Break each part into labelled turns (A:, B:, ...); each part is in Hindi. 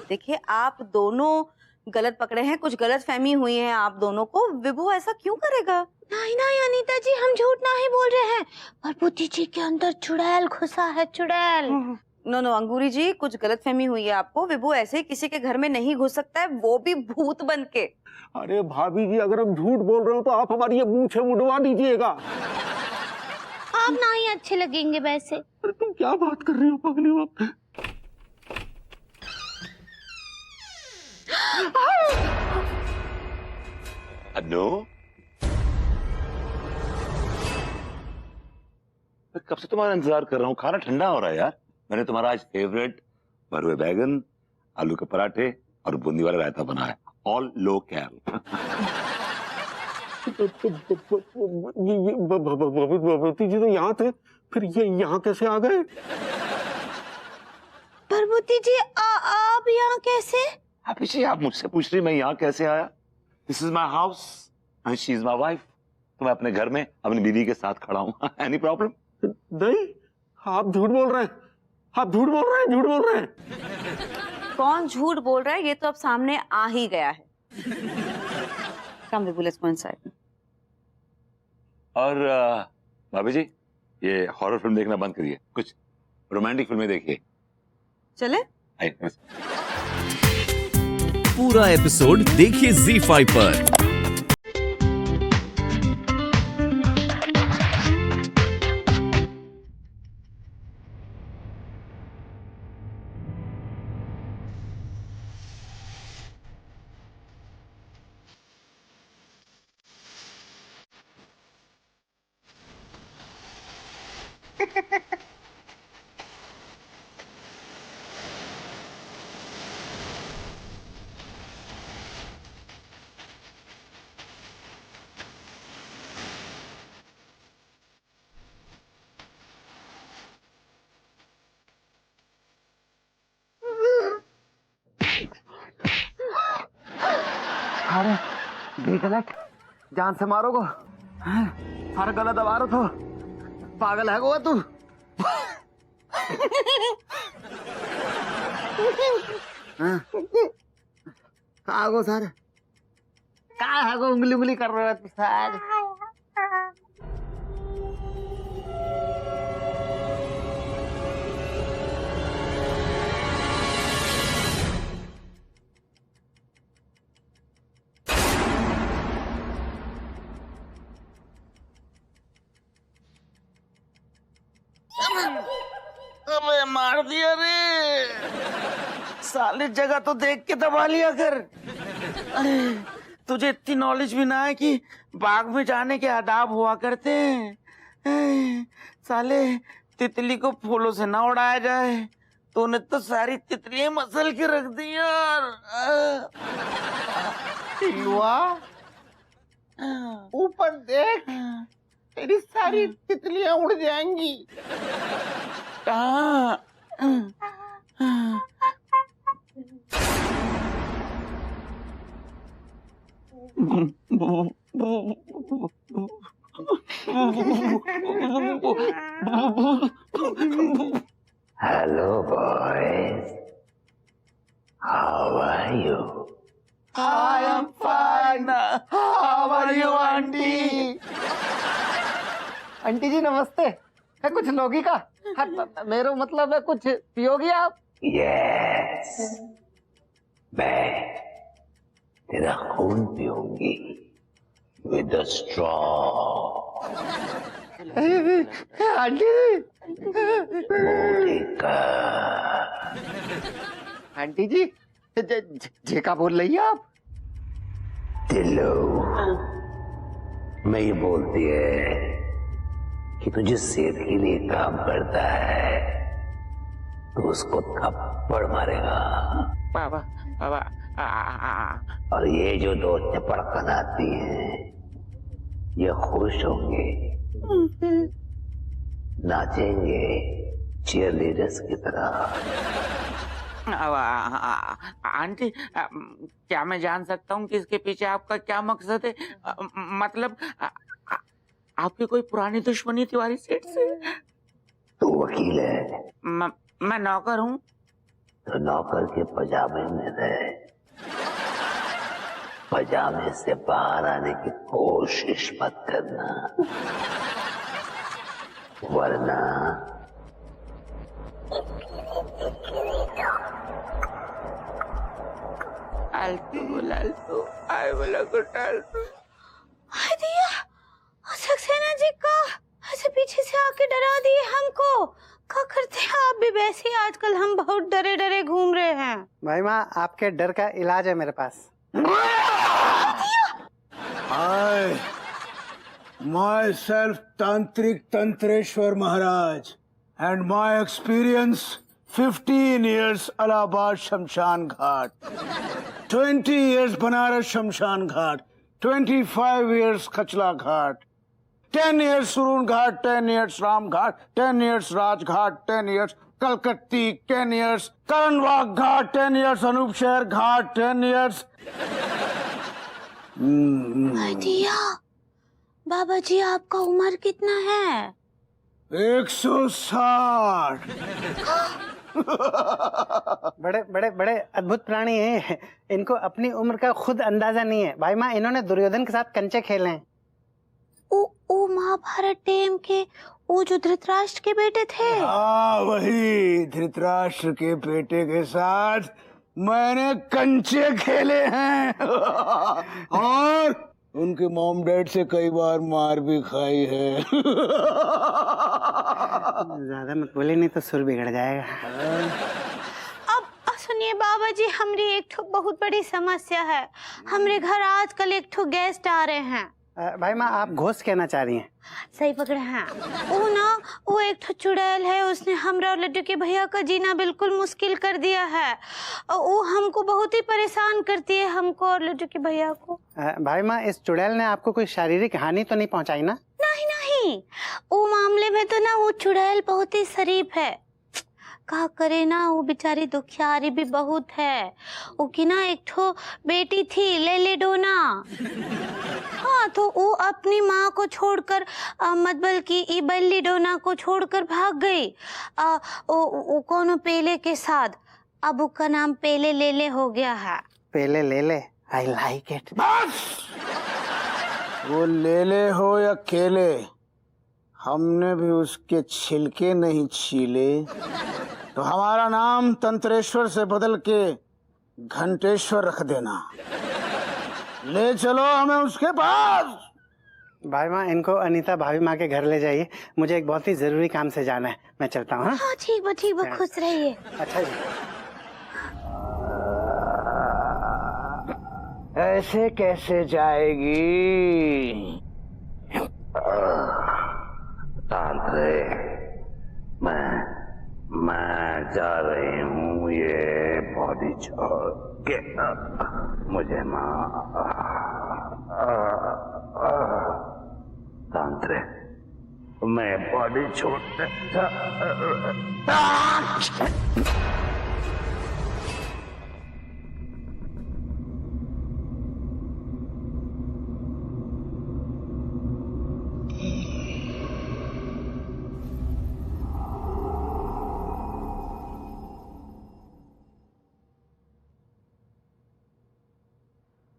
A: देखिए आप दोनों गलत पकड़े हैं, कुछ गलत फहमी हुई है आप दोनों को। विभू ऐसा क्यों करेगा?
B: नहीं नहीं अनीता जी, हम झूठ नहीं बोल रहे हैं, पर बुद्धि जी के अंदर चुड़ैल घुसा है, चुड़ैल।
A: नो नो अंगूरी जी, कुछ गलत फहमी हुई है आपको। विभू ऐसे ही किसी के घर में नहीं घुस सकता है, वो भी भूत बन के।
C: अरे भाभी जी, अगर हम झूठ बोल रहे हो तो आप हमारी ये मूंछें मुड़वा दीजिएगा।
B: आप नहीं अच्छे लगेंगे वैसे।
C: अरे तुम क्या बात कर रही हो पगली बाप?
D: अनु, मैं कब से तुम्हारा इंतजार कर रहा हूँ। खाना ठंडा हो रहा है यार। मैंने तुम्हारा आज फेवरेट भरुए बैगन, आलू के पराठे और बूंदी वाला रायता बनाया है, ऑल लोकल।
C: भगवती जी तो यहाँ थे, फिर ये यहाँ कैसे आ गए?
B: पर बुद्धि जी आप यहाँ कैसे?
D: आप इसे आप मुझसे पूछ रही मैं यहाँ कैसे आया? This is my house and she is my wife. तो मैं अपने घर में अपनी बीवी के साथ खड़ा हूँ। Any problem?
C: नहीं, आप झूठ बोल रहे हैं, आप झूठ बोल रहे हैं, झूठ बोल रहे हैं।
A: कौन झूठ बोल रहा है ये तो अब सामने आ ही गया है। कम विभू, लेट्स गो इनसाइड।
D: और भाभी जी, ये हॉरर फिल्म देखना बंद करिए, कुछ रोमांटिक फिल्में देखिए।
A: चले?
E: पूरा एपिसोड देखिए ZEE5 पर।
F: अरे गलत जान से मारो को। अरे गलत दबा रहा तो पागल है को तू। कहा गो सर, कहा है गो उंगली उंगली कर रहे हो तू सर?
G: अबे मार दिया रे साले, जगह तो देख के दबा लिया कर। अरे तुझे इतनी नॉलेज भी ना है कि बाग में जाने के आदाब हुआ करते हैं। साले तितली को फूलों से ना उड़ाया जाए, तूने तो सारी तितलियां मसल के रख दी यार।
F: ऊपर देख, तेरी सारी तितलियां उड़ जाएंगी।
G: कहाँ?
D: Hello boys, how are you?
G: I am fine. How are you, auntie?
F: Auntie ji नमस्ते। है कुछ लोगी का? मेरा मतलब है कुछ पियोगी आप?
D: यस, मैं तेरा खून पीऊंगी with a straw.
F: Auntie ji,
D: Monika,
F: auntie ji जेका बोल रही है आप?
D: दिलो मैं ये बोलती है कि तू जिस सेहत के लिए काम करता है तो उसको थप्पड़ मारेगा।
G: बाबा बाबा
D: और ये जो दो चपड़कन आती है ये खुश होंगे, नाचेंगे चीयरलीडर्स की तरह।
G: आंटी, क्या मैं जान सकता हूँ कि इसके पीछे आपका क्या मकसद है? मतलब आपकी कोई पुरानी दुश्मनी तिवारी सेठ से?
D: तू वकील है?
G: मैं नौकर हूँ।
D: तो नौकर के पजामे में रहे, पजामे से बाहर आने की कोशिश मत करना, वरना
B: हाय दिया, सक्सेना जी का ऐसे पीछे से आके डरा दिए हमको। क्या करते हैं आप भी वैसे ही, आजकल हम बहुत डरे डरे घूम रहे हैं।
H: भाई माँ, आपके डर का इलाज है मेरे पास।
C: I myself Tantrik Tantreswar Maharaj and my experience 15 years Allahabad Shamshan Ghat, 20 years Banaras Shamshan Ghat, 25 years Khachla Ghat, 10 years Surun Ghat, 10 years Ram Ghat, 10 years Raj Ghat, 10 years Kalkatti, 10 years Karanwag Ghat, 10 years Anup Shahr Ghat, 10 years
B: हाय दिया, बाबा जी आपका उम्र कितना है?
C: 160।
H: बड़े बड़े बड़े अद्भुत प्राणी हैं, इनको अपनी उम्र का खुद अंदाजा नहीं है। भाई माँ, इन्होंने दुर्योधन के साथ कंचे खेले हैं।
B: ओ महाभारत टेम के वो जो धृतराष्ट्र के बेटे थे।
C: हाँ, वही धृतराष्ट्र के बेटे के साथ मैंने कंचे खेले हैं और उनके मॉम डैड से कई बार मार भी खाई है।
H: ज्यादा मत बोले, नहीं तो सुर बिगड़ जाएगा।
B: अब सुनिए बाबा जी, हमारी एक ठो बहुत बड़ी समस्या है। हमारे घर आजकल एक ठो गेस्ट आ रहे हैं।
H: भाई माँ, आप घोष कहना चाह रही हैं?
B: सही पकड़े हैं। वो एक ठो चुड़ैल है, उसने हमरा और लड्डू के भैया का जीना बिल्कुल मुश्किल कर दिया है। वो हमको बहुत ही परेशान करती है, हमको और लड्डू के भैया को।
H: भाई माँ, इस चुड़ैल ने आपको कोई शारीरिक हानि तो नहीं पहुंचाई ना?
B: नहीं नहीं, वो मामले में तो ना वो चुड़ैल बहुत ही शरीफ है। क्या करे ना, वो बेचारी दुखियारी भी बहुत है। वो की ना एक ठो बेटी थी, ले डोना। हाँ, तो वो अपनी माँ को छोड़कर मतलब कि ई बल्ली डोना को छोड़कर भाग गई वो कोनो पेले के साथ। अब उसका नाम पेले लेले हो गया है।
H: पेले ले, आई लाइक इट।
C: वो लेले हो या केले, हमने भी उसके छिलके नहीं छीले, तो हमारा नाम तंत्रेश्वर से बदल के घंटेश्वर रख देना। ले चलो हमें उसके पास।
H: भाई माँ, इनको अनीता भाभी माँ के घर ले जाइए, मुझे एक बहुत ही जरूरी काम से जाना है। मैं चलता हूँ।
B: हाँ ठीक बा, खुश रहिए।
H: अच्छा जी।
C: ऐसे कैसे जाएगी?
D: मैं जा रही हूँ ये बॉडी छोड़ के, मुझे तांत्रिक, मैं बॉडी छोड़ने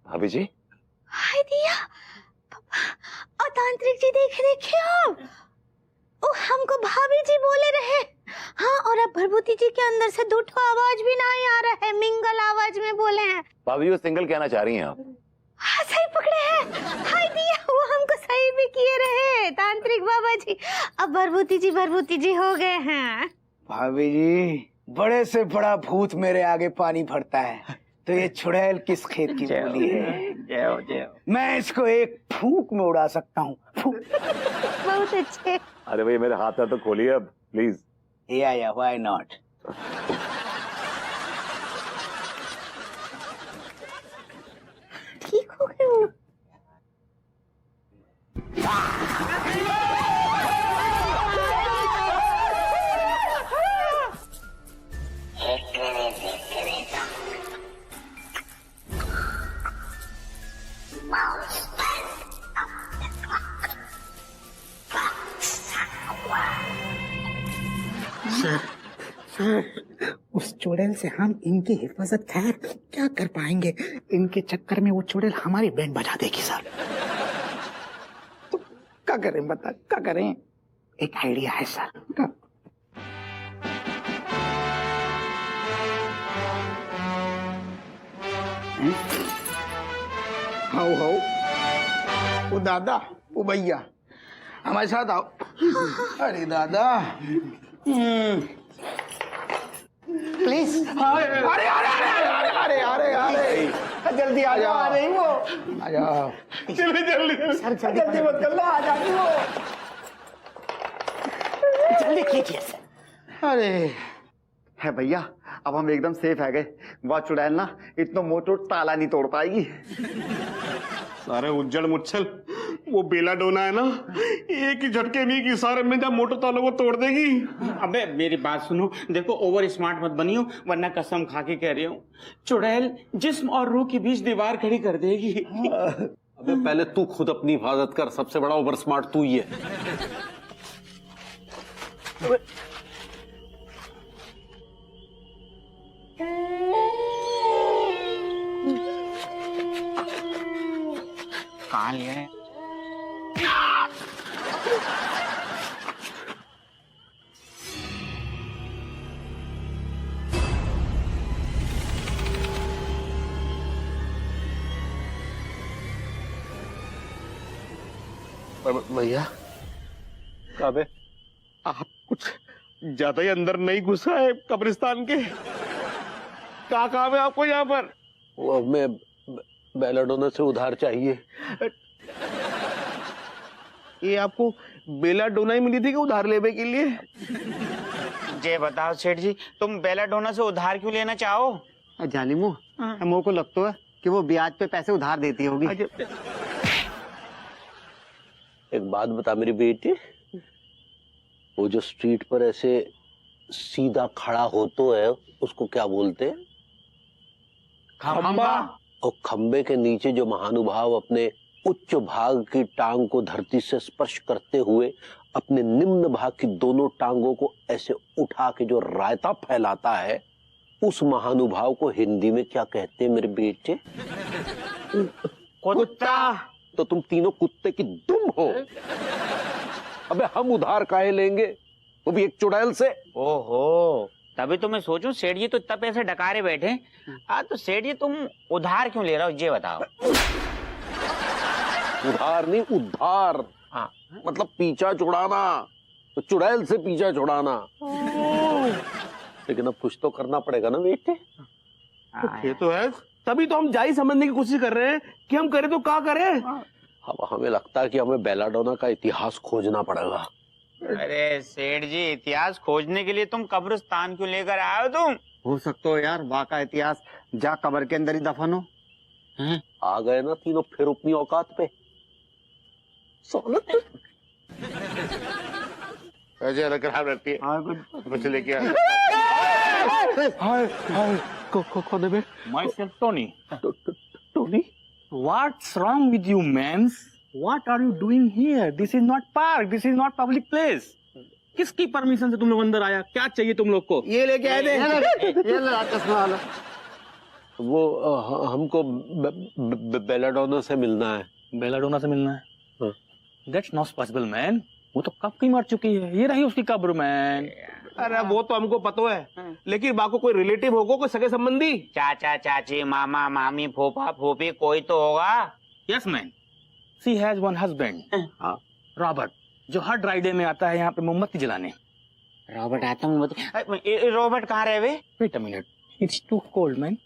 I: भाभी जी।
B: हाय दिया, और तांत्रिक जी देखे आप, ओ हमको भाभी जी बोले रहे। हाँ, और अब भरभूति जी के अंदर से दो ठो आवाज भी नहीं आ रहा है, मिंगल आवाज में बोले हैं।
I: भाभी वो सिंगल कहना चाह रही हैं आप?
B: हाँ सही पकड़े हैं। हाय दिया, वो हमको सही भी किए रहे तांत्रिक बाबा जी। अब भरभूति जी हो गए हैं।
C: भाभी जी, बड़े से बड़ा भूत मेरे आगे पानी भरता है, तो ये चुड़ैल किस खेत की बोली है? मैं इसको एक फूंक में उड़ा सकता हूँ।
B: बहुत अच्छे।
I: अरे भाई मेरे हाथ तो खोलिए अब प्लीज।
C: या व्हाई नॉट।
B: ठीक हो गए वो।
H: चुड़ैल से हम इनकी हिफाजत खैर क्या कर पाएंगे। इनके चक्कर में वो चुड़ैल हमारी बैंड बजा देगी सर। तो क्या करें बता, क्या करें? एक आइडिया है सर। क्या?
J: हाउ हाउ, वो दादा, वो भैया हमारे साथ आओ। अरे दादा
H: प्लीज।
J: अरे अरे अरे अरे अरे अरे अरे जल्दी आ जाओ। आ रही वो, आ जाओ जल्दी जल्दी सर, जल्दी मत कर लो, आ जाती वो,
H: जल्दी कीजिए सर।
F: अरे है भैया, अब हम एकदम सेफ है गए। वह चुड़ैल ना इतना मोटो ताला नहीं तोड़ पाएगी।
K: सारे उज्जड़ मुच्छल, वो बेलाडोना है ना, एक ही झटके में एक इशारे में जब मोटर तालों को तोड़ देगी।
G: अबे मेरी बात सुनो, देखो ओवर स्मार्ट मत बनियो, वरना कसम खा के कह रही हूँ चुड़ैल जिस्म और रूह के बीच दीवार खड़ी कर देगी।
L: अबे पहले तू खुद अपनी हिफाजत कर, सबसे बड़ा ओवर स्मार्ट तू ही है।
G: कहाँ लिया है?
K: भैया
L: अबे
K: आप कुछ ज्यादा ही अंदर नहीं घुसा है कब्रिस्तान के? क्या काम है आपको यहाँ पर?
L: वो हमें बेलाडोना से उधार चाहिए।
K: ये आपको बेलाडोना ही मिली थी कि उधार लेने के लिए?
G: ये बताओ सेठ जी, तुम बेलाडोना से उधार क्यों लेना चाहो?
F: जालिमो, मोह को लगता है कि वो ब्याज पे पैसे उधार देती होगी।
L: एक बात बता मेरी बेटी, वो जो स्ट्रीट पर ऐसे सीधा खड़ा होतो है उसको क्या बोलते हैं?
G: खंबा।
L: और खंबे के नीचे जो महानुभाव अपने उच्च भाग की टांग को धरती से स्पर्श करते हुए अपने निम्न भाग की दोनों टांगों को ऐसे उठा के जो रायता फैलाता है, उस महानुभाव को हिंदी में क्या कहते हैं मेरे बेटे?
G: कुत्ता।
L: तो तुम तीनों कुत्ते की दुम हो। अबे हम उधार काहे लेंगे, वो भी एक चुड़ैल से?
G: ओहो, तभी तो मैं सोचूं सेठ जी तो इतना पैसे डकारे बैठे। तो सेठ जी तुम उधार क्यों ले रहे हो ये बताओ।
L: उधार नहीं, उद्धार।
G: हाँ,
L: मतलब पीछा छुड़ाना, तो चुड़ैल से पीछा छुड़ाना। लेकिन अब कुछ तो करना पड़ेगा ना बेटे।
K: ये तो है, तभी तो हम जाई समझने की कोशिश कर रहे हैं कि हम करें तो क्या करें।
L: अब हमें लगता है कि हमें बेलाडोना का इतिहास खोजना पड़ेगा।
G: अरे सेठ जी, इतिहास खोजने के लिए तुम कब्रिस्तान क्यों लेकर आए हो तुम?
F: हो सकता हो यार, वहाँ का इतिहास जा कब्र के अंदर ही दफन हो।
L: आ गए ना तीनों फिर अपनी औकात पे।
K: ऐसे अलग खराब रहती है। कुछ लेके आ।
L: कौन है बे?
M: Myself, Tony.
L: Tony?
M: What's wrong with you, man? What are you doing here? This is not park. This is not public place. किसकी परमिशन से तुम लोग अंदर आया? क्या चाहिए तुम लोग को?
J: ये लेके आए थे।
F: ये ले चश्मा वाला।
L: वो हमको बेलाडोना से मिलना है।
M: बेलाडोना से मिलना है?
L: हाँ।
M: That's not possible, man. वो तो कब की मर चुकी है। ये रही उसकी कब्र, मैन।
K: अरे वो तो हमको पता है, लेकिन बाको कोई रिलेटिव होगा, कोई सगे संबंधी?
G: चाचा चाची मामा मामी फूफा फूफी कोई तो होगा।
M: Yes, man. She has one husband. Robert, जो हर ड्राइडे में आता है यहाँ पे मोमबत्ती जलाने।
G: रॉबर्ट आता हूँ। रॉबर्ट कहाँ रहे वे?
M: Wait a minute. It's too cold, man.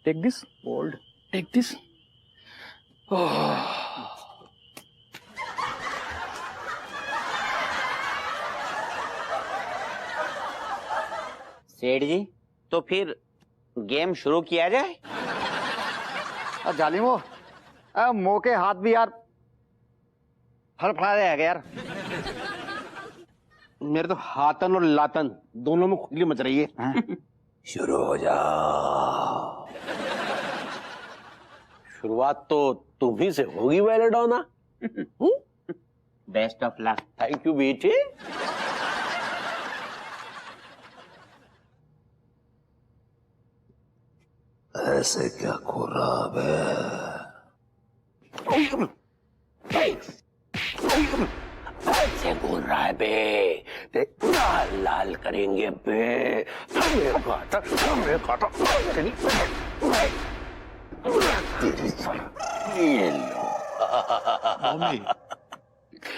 M: Take this. Cold. Take this. Oh.
G: सेठ जी, तो फिर गेम शुरू किया जाए?
F: जालिमो, मोह के हाथ भी यार फड़फड़ा रहे हैं यार।
K: मेरे तो हाथन और लातन दोनों में खुजली मच रही है।
L: शुरू हो जाओ। शुरुआत तो तुम ही से होगी belladonna.
G: Best of luck.
L: Thank you बेटे। ऐसे क्या खुराब है? ऐसे बोल रहा है बे, देख लाल लाल करेंगे बे। ये लो।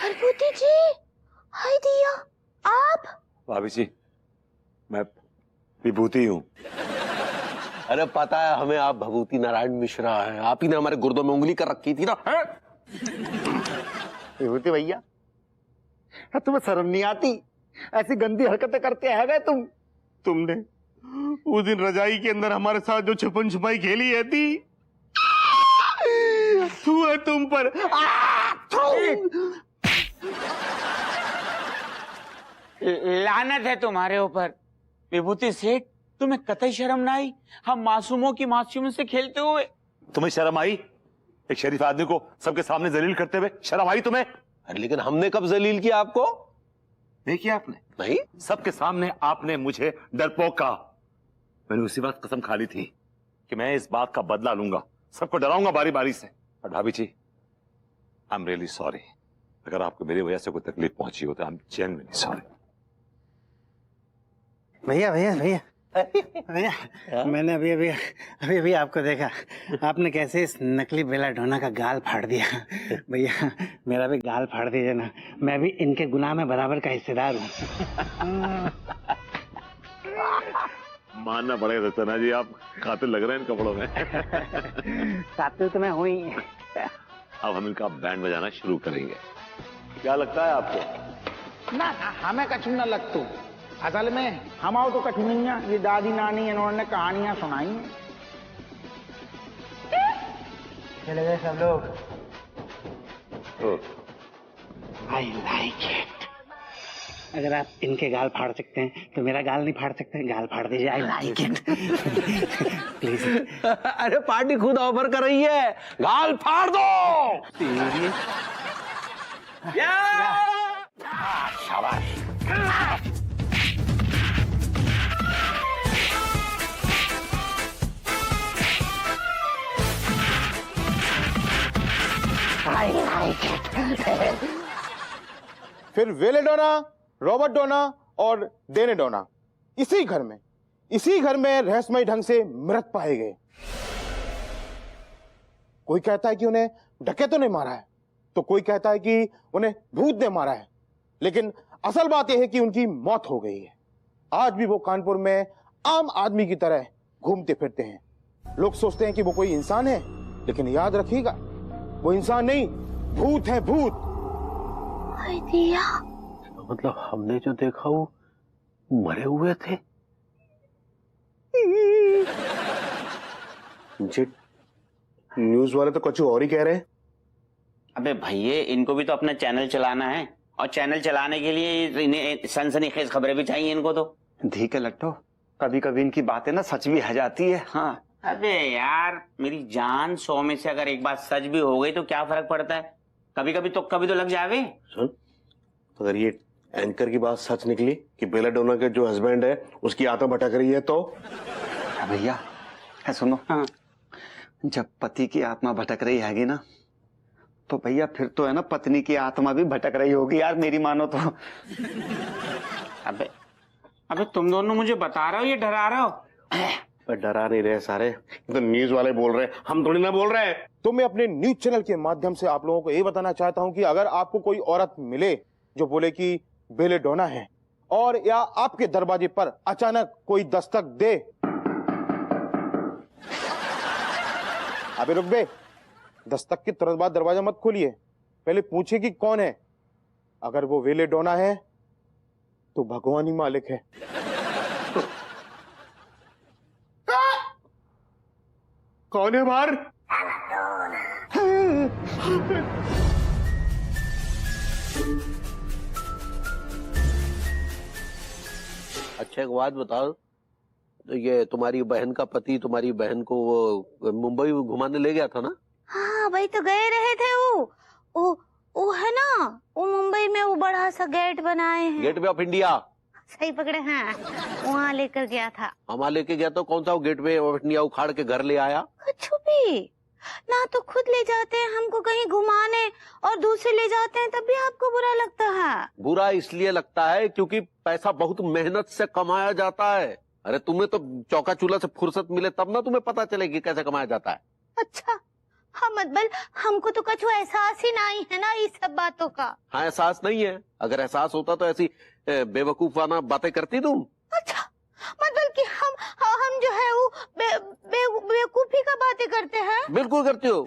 B: भभूति जी, हाय दिया, आप?
I: भाभी जी, मैं विभूति हूँ।
L: अरे पता है हमें, आप भभूति नारायण मिश्रा हैं। आप ही ने हमारे गुर्दों में उंगली कर रखी थी ना।
F: विभूति भैया, तुम्हें शर्म नहीं आती? ऐसी गंदी हरकतें करते हैं गए तुम।
K: तुमने उस दिन रजाई के अंदर हमारे साथ जो छुपन छुपाई खेली है थी, तू है तुम पर।
G: लानत है तुम्हारे ऊपर विभूति सेठ, तुम्हें कतई शर्म ना आई हम मासूमों की मासूमियों से खेलते हुए?
I: तुम्हें शर्म आई? एक शरीफ आदमी को सबके सामने जलील करते हुए शर्म आई तुम्हें?
L: अरे लेकिन हमने कब जलील किया आपको?
I: देखिए आपने
L: नहीं,
I: सबके सामने आपने मुझे डरपोक कहा। मैंने उसी वक्त कसम खा ली थी कि मैं इस बात का बदला लूंगा, सबको डराऊंगा बारी बारी से। और भाभी जी, आई एम रियली सॉरी। अगर आपको मेरी वजह से कोई तकलीफ पहुंची हो तो आई एम जेन्युइनली सॉरी।
H: भैया भैया भैया भैया, मैंने अभी आपको देखा, आपने कैसे इस नकली बेलाडोना का गाल फाड़ दिया। भैया मेरा भी गाल फाड़ दीजिए ना, मैं भी इनके गुनाह में बराबर का हिस्सेदार हूँ।
I: मानना पड़ेगा रचना जी, आप कातिल लग रहे हैं इन कपड़ों में।
H: कातिल तो मैं हूँ ही।
I: अब हम इनका बैंड बजाना शुरू करेंगे। क्या लगता है आपको?
H: ना ना, हमें कछु न लगतू। असल में हम आओ तो कछु नहीं है, ये दादी नानी इन्होंने कहानियां सुनाई हैं। चले गए सब लोग। I like it. अगर आप इनके गाल फाड़ सकते हैं तो मेरा गाल नहीं फाड़ सकते? गाल फाड़ दीजिए। I like it please.
L: अरे पार्टी खुद ऑफर कर रही है, गाल फाड़ दो। शाबाश।
J: फिर वेलेडोना, रॉबर्ट डोना और डेने डोना इसी घर में रहस्यमय ढंग से मृत पाए गए। कोई कहता है कि उन्हें डकैतों ने मारा है, तो कोई कहता है कि उन्हें भूत ने मारा है, लेकिन असल बात यह है कि उनकी मौत हो गई है। आज भी वो कानपुर में आम आदमी की तरह घूमते फिरते हैं। लोग सोचते हैं कि वो कोई इंसान है, लेकिन याद रखिएगा, वो इंसान नहीं, भूत है, भूत।
L: मतलब हमने जो देखा वो मरे हुए थे।
F: जी, न्यूज वाले तो कुछ और ही कह रहे हैं।
G: अबे भैया, इनको भी तो अपना चैनल चलाना है, और चैनल चलाने के लिए इन्हें सनसनीखेज खबरें भी चाहिए इनको तो।
F: ठीक है लट्टो, कभी कभी इनकी बातें ना सच भी आ जाती है। हाँ
G: अबे यार मेरी जान, 100 में से अगर एक बात सच भी हो गई तो क्या फर्क पड़ता है? कभी कभी तो लग जावे।
F: सुन, अगर ये एंकर की बात सच निकली कि बेलाडोना के जो हस्बैंड है उसकी आत्मा भटक रही है तो?
N: भैया सुनो,
G: हाँ।
N: जब पति की आत्मा भटक रही हैगी ना, तो भैया फिर तो है ना पत्नी की आत्मा भी भटक रही होगी यार, मेरी मानो तो।
G: अबे तुम दोनों मुझे बता रहे हो ये डरा रहे हो?
F: पर डरा नहीं रहे सारे, तो न्यूज वाले बोल रहे हैं, हम थोड़ी ना बोल रहे हैं। तो मैं अपने न्यूज चैनल के माध्यम से आप लोगों को ये बताना चाहता हूं कि अगर आपको कोई औरत मिले जो बोले कि बेलेडोना है, और या आपके दरवाजे पर अचानक कोई दस्तक दे, अबे रुक बे, दस्तक के तुरंत बाद दरवाजा मत खोलिए, पहले पूछिए कि कौन है। अगर वो बेलेडोना है तो भगवान ही मालिक है।
K: कौन है बाहर?
L: अच्छा एक बात बताओ, तो ये तुम्हारी बहन का पति तुम्हारी बहन को वो मुंबई घुमाने ले गया था ना?
B: हाँ भाई, तो गए रहे थे वो है ना, वो मुंबई में वो बड़ा सा गेट बनाए हैं।
L: Gateway of India.
B: सही पकड़े हैं, वहाँ लेकर गया था।
L: हमारा लेके गया तो कौन सा वो गेट पे वटनिया उखाड़ के घर ले आया?
B: कुछ भी ना, तो खुद ले जाते हैं हमको कहीं घुमाने और दूसरे ले जाते हैं तब भी आपको बुरा लगता है।
L: बुरा इसलिए लगता है क्योंकि पैसा बहुत मेहनत से कमाया जाता है। अरे तुम्हें तो चौका चूल्हा से फुर्सत मिले तब ना तुम्हें पता चलेगी कैसे कमाया जाता है।
B: अच्छा हाँ, मतलब हमको तो कुछ एहसास ही नहीं है ना इस सब बातों का।
L: हाँ, एहसास नहीं है। अगर एहसास होता तो ऐसी बेवकूफाना बातें करती तुम।
B: अच्छा मतलब कि हम जो है वो बेवकूफी का बातें करते हैं।
L: बिल्कुल करती हो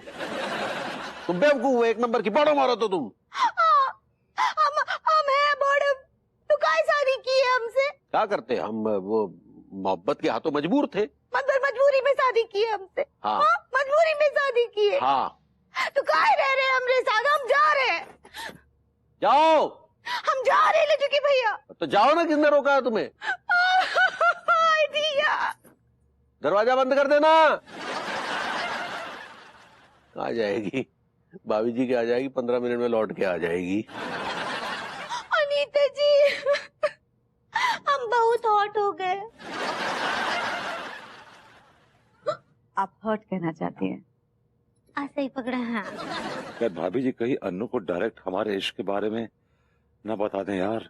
L: तुम, बेवकूफ हो एक नंबर की। बड़ो मारो तो तुम।
B: हम है बड़े, तो काय शादी की है हमसे?
L: क्या करते हम, वो मोहब्बत के हाथों मजबूर थे।
B: मतलब मजबूरी में शादी की है हमसे?
L: हाँ।
B: मजबूरी में शादी की है।
L: हाँ।
B: तो काय रह रहे हमरे साथ? हम जा रहे हैं।
L: जाओ।
B: हम जा रहे हैं लेजुकी भैया।
L: तो जाओ ना, किसने रोका है तुम्हें? दरवाजा बंद कर देना। आ जाएगी भाभी जी के, आ जाएगी 15 मिनट में लौट के आ जाएगी।
B: अनीता जी हम बहुत हॉट हो गए।
A: आप हर्ट कहना चाहती हैं?
B: ऐसे ही पकड़े हैं।
D: क्या भाभी जी कहीं अन्नू को डायरेक्ट हमारे इश्क के बारे में न बता दें यार?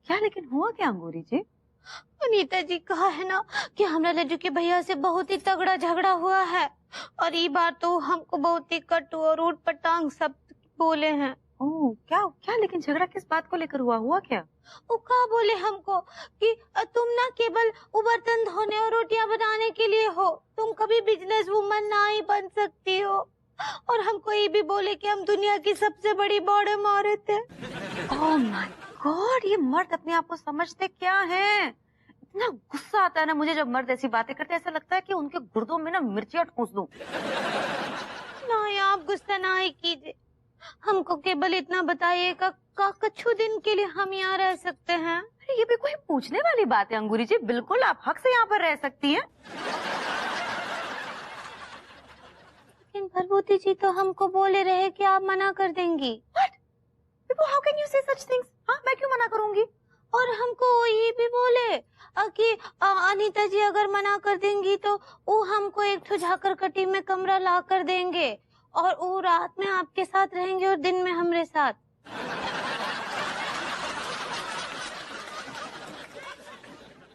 A: क्या लेकिन हुआ क्या अंगूरी जी?
B: अनीता जी कहा है ना कि हमरा लड्डू के भैया से बहुत ही तगड़ा झगड़ा हुआ है, और ये बार तो हमको बहुत ही कटु और ऊट पटांग सब बोले हैं।
A: ओह, क्या क्या लेकिन झगड़ा किस बात को लेकर हुआ क्या?
B: वो कहा बोले हमको कि तुम ना केवल वो बर्तन धोने और रोटियां बनाने के लिए हो, तुम कभी बिजनेस वुमन ना ही बन सकती हो। और हमको ये भी बोले कि हम दुनिया की सबसे बड़ी बॉडी मारे थे।
A: ओह माय गॉड, ये मर्द अपने आप को समझते क्या हैं? इतना गुस्सा आता है ना मुझे जब मर्द ऐसी बातें करते, ऐसा लगता है कि उनके गुर्दों में ना मिर्चियाँ ठूंस दूं।
B: नहीं आप गुस्सा ना ही कीजिए, हमको केवल इतना बताइएगा कुछ दिन के लिए हम यहाँ रह सकते हैं?
A: ये भी कोई पूछने वाली बात है अंगूरी जी? बिल्कुल आप हक से यहाँ पर रह सकती हैं।
B: लेकिन भरभूति जी तो हमको बोले रहे कि आप मना कर देंगी।
A: What? People, how can you say such things? हाँ, मैं क्यों मना करूंगी?
B: और हमको ये भी बोले कि अनीता जी अगर मना कर देंगी तो वो हमको एक ठो झाकरकटी में कमरा ला कर देंगे, और वो रात में आपके साथ रहेंगे और दिन में हमरे साथ।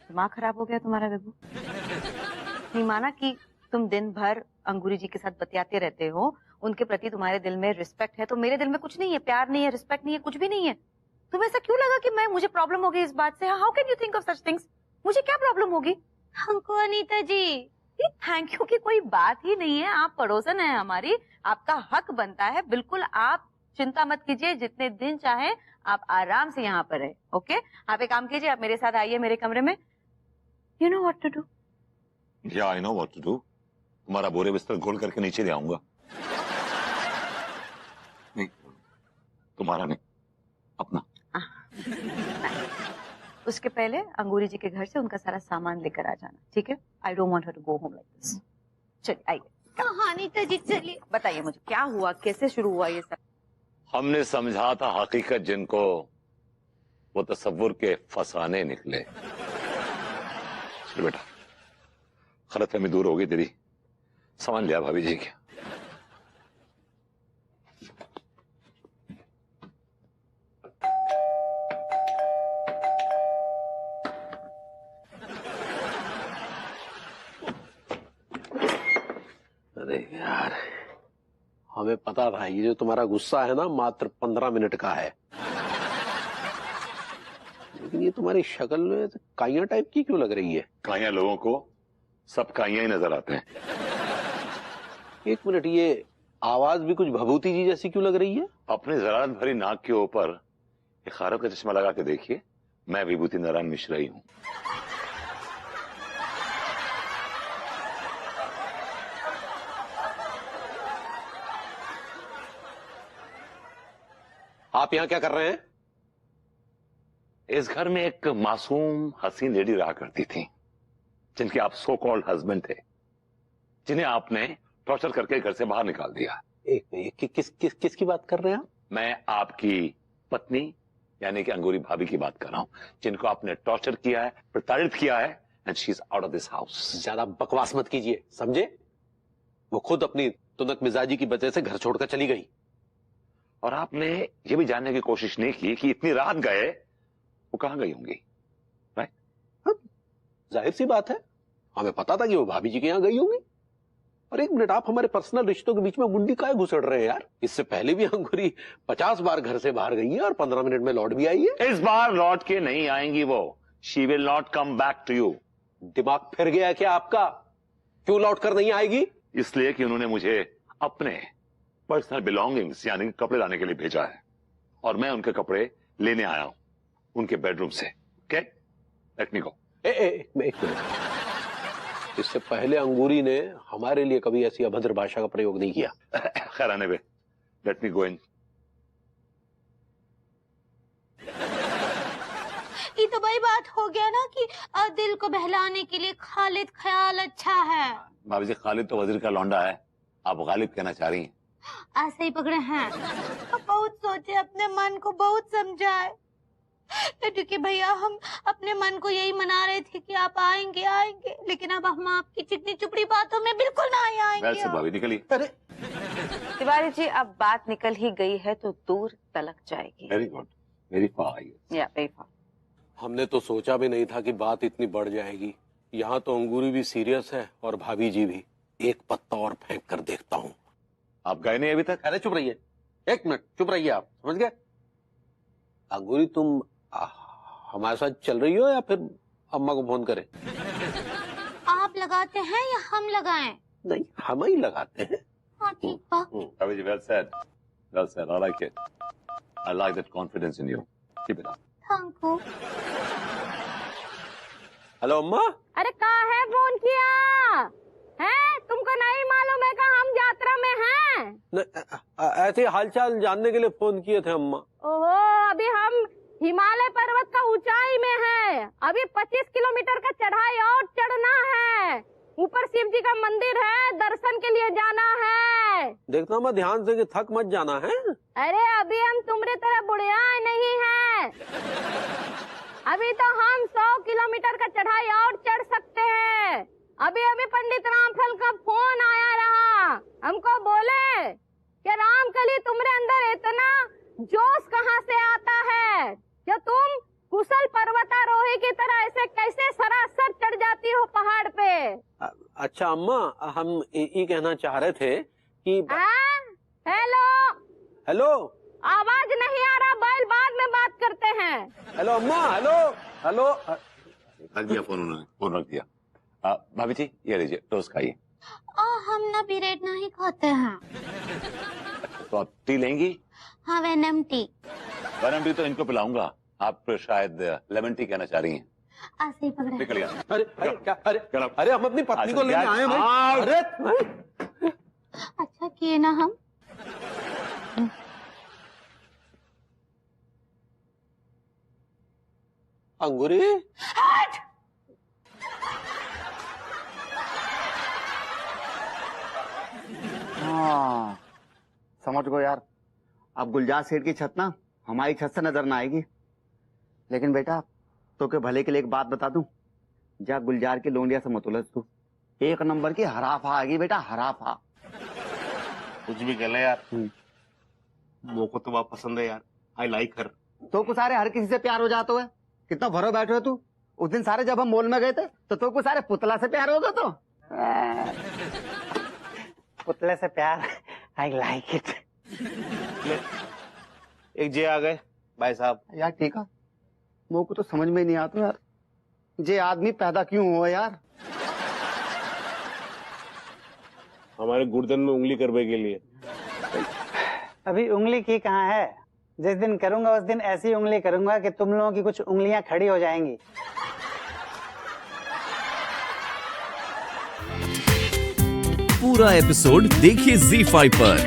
A: दिमाग खराब हो गया तुम्हारा बेबू? नहीं माना कि तुम दिन भर अंगूरी जी के साथ बतियाते रहते हो, उनके प्रति तुम्हारे दिल में रिस्पेक्ट है, तो मेरे दिल में कुछ नहीं है, प्यार नहीं है, रिस्पेक्ट नहीं है, कुछ भी नहीं है। तुम्हें ऐसा क्यों लगा कि मुझे प्रॉब्लम होगी इस बात से? How can you think of such things? मुझे क्या प्रॉब्लम होगी?
B: हमको अनीता जी
A: थैंक यू की कोई बात ही नहीं है, आप पड़ोसन है हमारी, आपका हक बनता है। बिल्कुल आप चिंता मत कीजिए, जितने दिन चाहे आप आराम से यहाँ पर है। ओके, आप एक काम कीजिए, आप मेरे साथ आइए मेरे कमरे में। You know what to do?
D: Yeah I know what to do. तुम्हारा बोरे बिस्तर घोल करके नीचे ले आऊंगा। नहीं, तुम्हारा नहीं, अपना।
A: उसके पहले अंगूरी जी के घर से उनका सारा सामान लेकर आ जाना, ठीक है? I don't want her to go home like this. चलिए आइए।
B: हाँ अनीता जी चलिए।
A: बताइए मुझे क्या हुआ, कैसे शुरू हुआ ये सब?
D: हमने समझा था हकीकत जिनको, वो तसव्वुर के फसाने निकले। चल बेटा, गलतफहमी दूर हो गई तेरी। सामान लिया भाभी जी के?
L: अरे यार, हमें पता था ये जो तुम्हारा गुस्सा है ना मात्र 15 मिनट का है, लेकिन ये तुम्हारी शक्ल में काइयां टाइप की क्यों लग रही है?
D: काइयां लोगों को सब काइयां ही नजर आते हैं।
L: एक मिनट, ये आवाज भी कुछ भभूति जी जैसी क्यों लग रही है?
D: अपनी जरारत भरी नाक के ऊपर एक खारब का चश्मा लगा के देखिए, मैं विभूति नारायण मिश्रा ही हूं।
L: आप यहाँ क्या कर रहे हैं?
D: इस घर में एक मासूम हसीन लेडी रहा करती थी, जिनके आप सो कॉल्ड हस्बैंड थे, जिन्हें आपने टॉर्चर करके घर से बाहर निकाल दिया।
L: एक किसकी बात कर रहे हैं आप?
D: मैं आपकी पत्नी यानी कि अंगूरी भाभी की बात कर रहा हूं, जिनको आपने टॉर्चर किया है, प्रताड़ित किया है, and she is out of this house.
L: ज्यादा बकवास मत कीजिए, समझे? वो खुद अपनी तुनक मिजाजी की वजह से घर छोड़कर चली गई।
D: और आपने ये भी जानने की कोशिश नहीं की कि इतनी रात गए वो कहां गई होंगी, राइट?
L: जाहिर सी बात है, हमें पता था कि वो भाभी जी के यहां गई होंगी। और एक मिनट, आप हमारे पर्सनल रिश्तों के बीच में मुंडी काहे घुसड़ रहे हैं यार? इससे पहले भी अंगूरी 50 बार घर से बाहर गई है और 15 मिनट में लौट भी आई है।
D: इस बार लौट के नहीं आएंगी वो। She will not come back to you.
L: दिमाग फिर गया क्या आपका? क्यों लौट कर नहीं आएगी?
D: इसलिए कि उन्होंने मुझे अपने पर्सनल बिलोंगिंग्स यानी कपड़े लाने के लिए भेजा है, और मैं उनके कपड़े लेने आया हूं उनके बेडरूम से। ओके, लेट मी गो।
L: एक मिनट, इससे पहले अंगूरी ने हमारे लिए कभी ऐसी अभद्र भाषा का प्रयोग नहीं किया।
D: खैर आने पे, लेट मी गो इन।
B: ये तो वही बात हो गया ना कि दिल को बहलाने के लिए खालिद ख्याल अच्छा है।
D: भाभी जी, खालिद तो वजीर का लौंडा है, आप गालिब कहना चाह रही हैं।
B: ऐसे ही पकड़े हैं। बहुत सोचे, अपने मन को बहुत समझाए, क्योंकि भैया हम अपने मन को यही मना रहे थे कि आप आएंगे आएंगे, लेकिन अब हम आपकी चिकनी चुपड़ी बातों में बिल्कुल नहीं आएंगे।
D: भाभी निकली।
L: अरे
A: तिवारी जी, अब बात निकल ही गई है तो दूर तलक जाएगी।
D: Very good, very far.
A: या वेरी फार।
L: हमने तो सोचा भी नहीं था कि बात इतनी बढ़ जाएगी। यहाँ तो अंगूरी भी सीरियस है और भाभी जी भी। एक पत्ता और फेंक कर देखता हूँ।
D: आप गए नहीं अभी तक?
L: अरे चुप रहिए, एक मिनट चुप रहिए, आप समझ गए? अंगूरी, तुम हमारे साथ चल रही हो या फिर अम्मा को फोन करें?
B: आप लगाते हैं या हम लगाएं?
L: नहीं, हम ही लगाते हैं।
B: हाँ ठीक बा।
D: भाभी जी, well said, well said. I like it. I like that confidence in you. Keep it up.
B: Thank you.
L: Hello अम्मा।
O: अरे कहाँ है फोन किया है? तुमको नहीं मालूम है कि हम यात्रा में हैं?
L: ऐसे हालचाल जानने के लिए फोन किए थे अम्मा।
O: ओहो, अभी हम हिमालय पर्वत का ऊंचाई में है। अभी 25 किलोमीटर का चढ़ाई और चढ़ना है। ऊपर शिव जी का मंदिर है, दर्शन के लिए जाना है।
L: देखना मैं ध्यान से कि थक मत जाना है।
O: अरे अभी हम तुम्हारी तरह बुढ़िया नहीं है। अभी तो हम 100 किलोमीटर का चढ़ाई और चढ़ सकते हैं। अभी अभी पंडित रामफल का फोन आया रहा, हमको बोले कि रामकली, तुम्हारे अंदर इतना जोश कहाँ से आता है जो तुम कुशल पर्वतारोही की तरह ऐसे कैसे सरासर चढ़ जाती हो पहाड़ पे?
L: अच्छा अम्मा, हम ये कहना चाह रहे थे कि
O: हेलो
L: हेलो,
O: आवाज नहीं आ रहा, बैल बाद में बात करते हैं।
L: हेलो अम्मा, हेलो हेलो।
D: रख दिया फोन उन्होंने, फोन रख दिया। भाभी जी, ये लीजिए, टोस्ट खाइए।
B: हम ना ब्रेड नहीं खाते हैं।
D: तो आप टी लेंगी?
B: हाँ, वेनम टी।
D: वेनम टी तो इनको पिलाऊंगा, आप शायद लेमन टी कहना चाह रही हैं।
B: ऐसे ही पकड़े।
D: निकल गया।
L: अरे क्या? अरे हम अपनी पत्नी को लेने आए हैं भाई। अरे
B: अच्छा किए ना हम।
L: अंगूरी,
N: हाँ समझ गो यार, अब गुलजार सेठ की छत ना हमारी छत से नजर ना आएगी। लेकिन बेटा, तो के भले के लिए एक बात बता दूं, जा गुलजार के लोंडिया से मत उलझ तू। एक नंबर की हराफा आएगी बेटा, हराफा।
K: कुछ भी कह ले यार, वो को तो बात पसंद है यार। आई लाइक हर।
N: तो को सारे हर किसी से प्यार हो जाता है। कितना भरो बैठे हो तू। उस दिन सारे जब हम मॉल में गए थे तो को सारे पुतला से प्यार हो गया। तो
H: पुतले से प्यार, आई लाइक इट।
K: एक जे आ गए भाई साहब।
N: यार ठीक है, वो को तो समझ में नहीं आता यार, जे आदमी पैदा क्यों हुआ यार।
K: हमारे गुर्दन में उंगली करने के लिए।
H: अभी उंगली की कहाँ है? जिस दिन करूंगा उस दिन ऐसी उंगली करूंगा कि तुम लोगों की कुछ उंगलियां खड़ी हो जाएंगी।
E: पूरा एपिसोड देखिए ZEE5 पर।